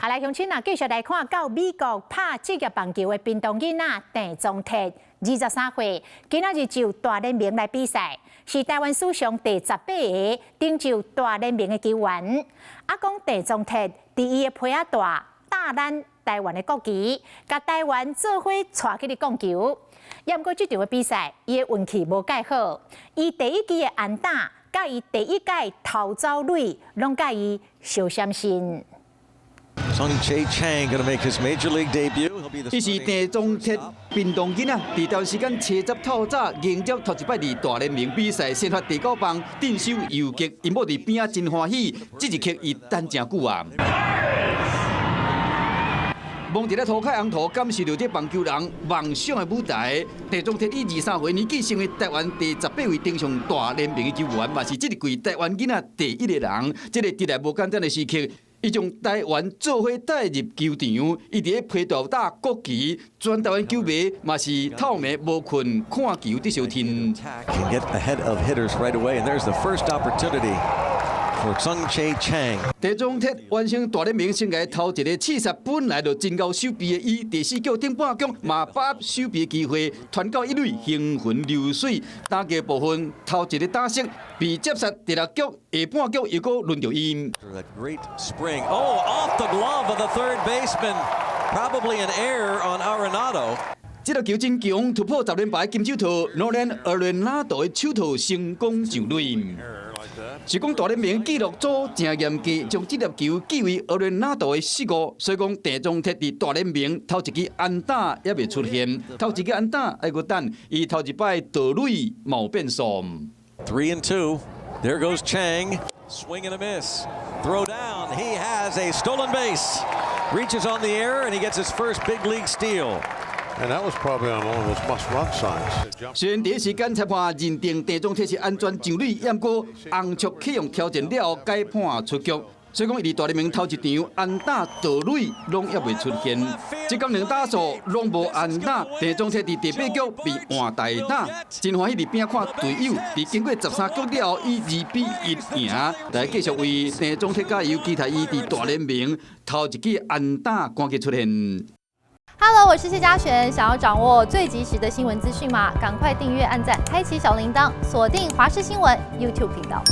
来，乡亲啊，继续来看到美国拍职业棒球的屏东囡仔郑宗泰，23岁，今仔日就大联盟来比赛，是台湾史上第18个登上大联盟的球员。讲郑宗泰伫伊的皮仔打咱台湾的国旗，甲台湾做伙带起哩讲球。不过这场的比赛，伊的运气无介好，伊第一支的安打，甲伊第一届投走率，拢甲伊相相信。 Sung-Jae Chang going to make his major league debut. He'll be the. 伊是郑宗泰屏东囡仔，伫段时间70透早迎接头一摆伫大联盟比赛，先发第9棒，镇守游击，因某伫边仔真欢喜，这一刻伊等真久啊！望伫咧涂骹红土，感受着这棒球人梦想的舞台。郑宗泰以23岁年纪，成为台湾第18位登上大联盟的球员，嘛是这一季台湾囡仔第一个人。这个直来无简单的时刻。 伊将台湾做伙带入球场，伊伫咧批大打国旗，全台湾球迷嘛是透暝无困看球伫收听。Can get ahead of hitters right away, and there's the first opportunity for Sung-Jae Chang. 郑宗泰完成大联盟生涯头一个刺杀，本来就真够手臂的伊，第4局顶半局嘛把握手臂的机会，传到一垒，行魂流水。打击部分头一个打席被接杀，第6局下半局又搁轮到伊。 A great spring. Oh, off the glove of the third baseman. Probably an error on Arenado. 这个球真强，突破10连败金手套，Nolan Arenado的手套成功上垒。 是讲大联盟纪录组真严格，将这粒球记为Arenado的失误，所以讲郑宗泰伫大联盟头一支安打也未出现，头一个安打还阁等，伊头一摆盗垒冇变数。3-2. There goes Chang. Swing and a miss. Throw down. He has a stolen base. Reaches on the air and he gets his first big league steal. And that was probably on one of those must-run signs. 虽然第一时间裁判认定郑宗泰是安全上垒，不过红雀启用调整了后改判出局，所以讲伊伫大联盟头一场安打盗垒拢也未出现。即讲2打数拢无安打，郑宗泰伫第8局被换代打，真欢喜伫边看队友。伫经过13局了后，以2-1赢，来继续为郑宗泰加油，期待伊伫大联盟头一记安打赶紧出现。 Hello， 我是谢嘉璇。想要掌握最及时的新闻资讯吗？赶快订阅、按赞、开启小铃铛，锁定华视新闻 YouTube 频道。